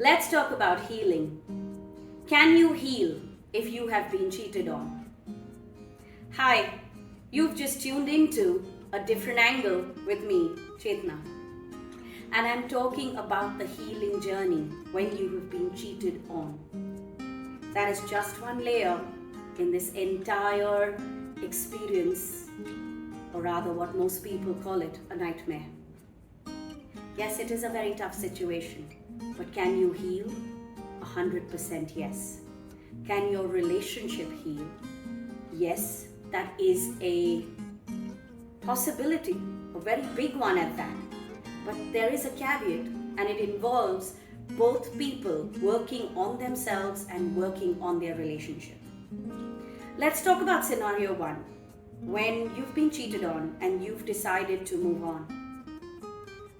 Let's talk about healing. Can you heal if you have been cheated on? Hi, you've just tuned into a different angle with me, Chetna. And I'm talking about the healing journey when you have been cheated on. That is just one layer in this entire experience, or rather what most people call it, a nightmare. Yes, it is a very tough situation, but can you heal? 100% yes. Can your relationship heal? Yes, that is a possibility, a very big one at that. But there is a caveat, and it involves both people working on themselves and working on their relationship. Let's talk about scenario one, when you've been cheated on and you've decided to move on.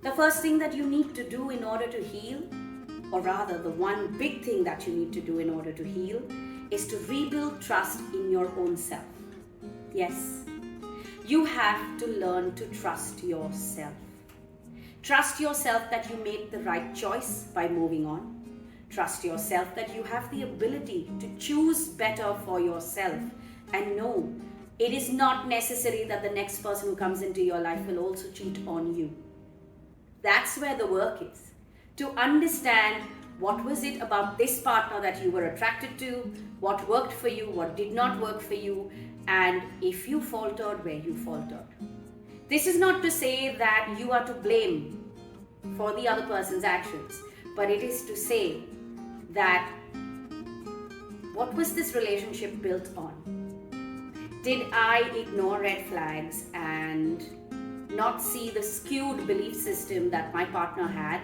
The first thing that you need to do in order to heal, or rather the one big thing that you need to do in order to heal, is to rebuild trust in your own self. Yes, you have to learn to trust yourself. Trust yourself that you made the right choice by moving on. Trust yourself that you have the ability to choose better for yourself. And no, it is not necessary that the next person who comes into your life will also cheat on you. That's where the work is. To understand what was it about this partner that you were attracted to, what worked for you, what did not work for you, and if you faltered, where you faltered. This is not to say that you are to blame for the other person's actions, but it is to say that what was this relationship built on? Did I ignore red flags and not see the skewed belief system that my partner had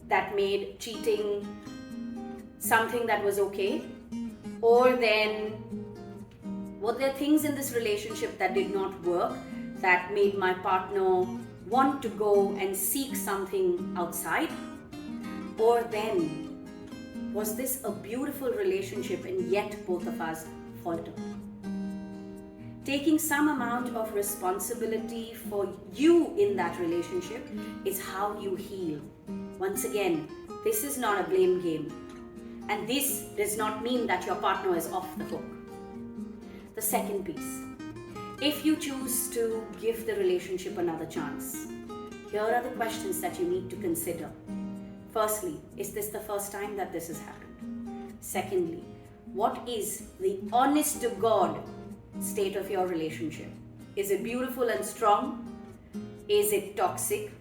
that made cheating something that was okay? Or then were there things in this relationship that did not work that made my partner want to go and seek something outside? Or then was this a beautiful relationship and yet both of us faltered? Taking some amount of responsibility for you in that relationship is how you heal. Once again, this is not a blame game. And this does not mean that your partner is off the hook. The second piece, if you choose to give the relationship another chance, here are the questions that you need to consider. Firstly, is this the first time that this has happened? Secondly, what is the honest to God state of your relationship? Is it beautiful and strong? Is it toxic?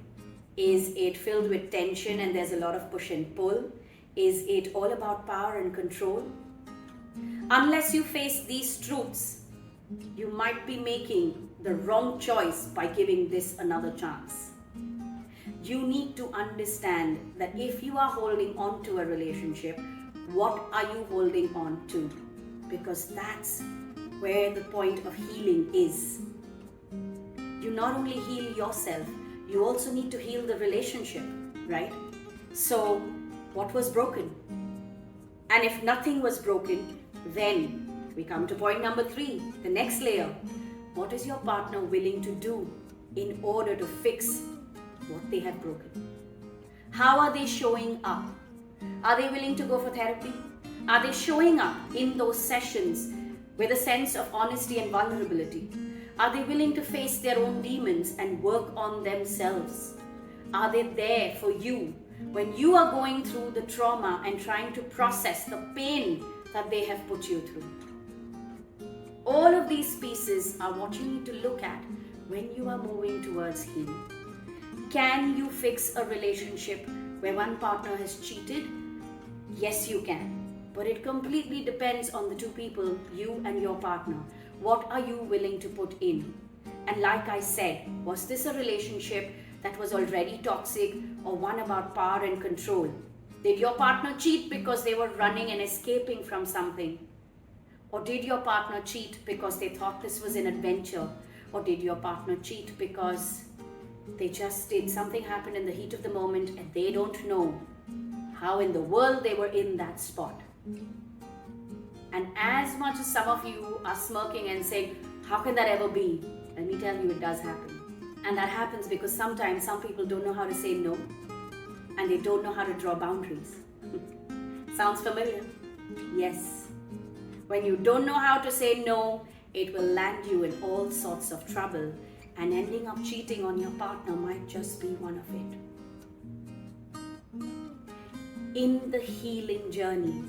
Is it filled with tension and there's a lot of push and pull? Is it all about power and control? Unless you face these truths, you might be making the wrong choice by giving this another chance. You need to understand that if you are holding on to a relationship, what are you holding on to? Because that's where the point of healing is. You not only heal yourself, you also need to heal the relationship, right? So, what was broken? And if nothing was broken, then we come to point number 3, the next layer. What is your partner willing to do in order to fix what they have broken? How are they showing up? Are they willing to go for therapy? Are they showing up in those sessions with a sense of honesty and vulnerability? Are they willing to face their own demons and work on themselves? Are they there for you when you are going through the trauma and trying to process the pain that they have put you through? All of these pieces are what you need to look at when you are moving towards healing. Can you fix a relationship where one partner has cheated? Yes, you can. But it completely depends on the two people, you and your partner. What are you willing to put in? And like I said, was this a relationship that was already toxic or one about power and control? Did your partner cheat because they were running and escaping from something? Or did your partner cheat because they thought this was an adventure? Or did your partner cheat because they just did something happen in the heat of the moment and they don't know how in the world they were in that spot? And as much as some of you are smirking and saying, how can that ever be? Let me tell you, it does happen. And that happens because sometimes some people don't know how to say no and they don't know how to draw boundaries. Sounds familiar? Yes. When you don't know how to say no, it will land you in all sorts of trouble, and ending up cheating on your partner might just be one of it. In the healing journey,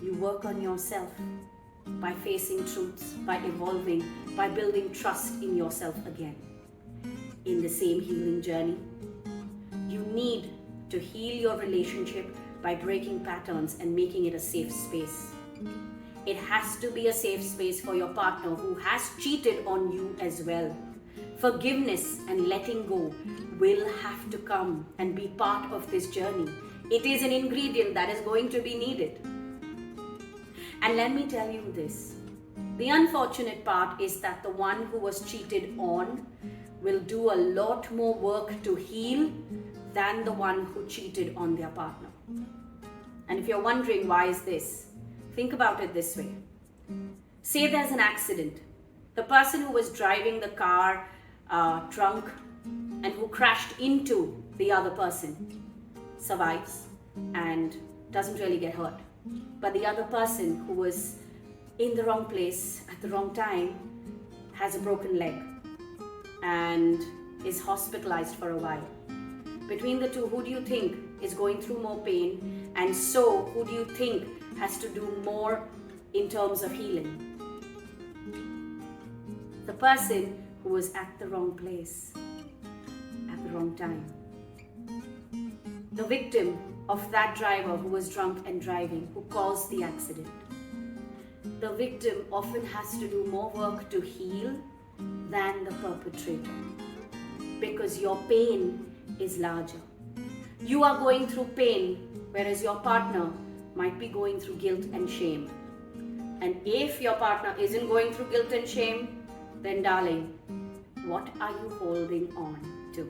you work on yourself by facing truths, by evolving, by building trust in yourself again. In the same healing journey, you need to heal your relationship by breaking patterns and making it a safe space. It has to be a safe space for your partner who has cheated on you as well. Forgiveness and letting go will have to come and be part of this journey. It is an ingredient that is going to be needed. And let me tell you this. The unfortunate part is that the one who was cheated on will do a lot more work to heal than the one who cheated on their partner. And if you're wondering why is this, think about it this way. Say there's an accident. The person who was driving the car drunk and who crashed into the other person survives and doesn't really get hurt. But the other person who was in the wrong place at the wrong time has a broken leg and is hospitalized for a while. Between the two, who do you think is going through more pain? And so, who do you think has to do more in terms of healing? The person who was at the wrong place at the wrong time. The victim of that driver who was drunk and driving, who caused the accident. The victim often has to do more work to heal than the perpetrator, because your pain is larger. You are going through pain, whereas your partner might be going through guilt and shame. And if your partner isn't going through guilt and shame, then darling, what are you holding on to?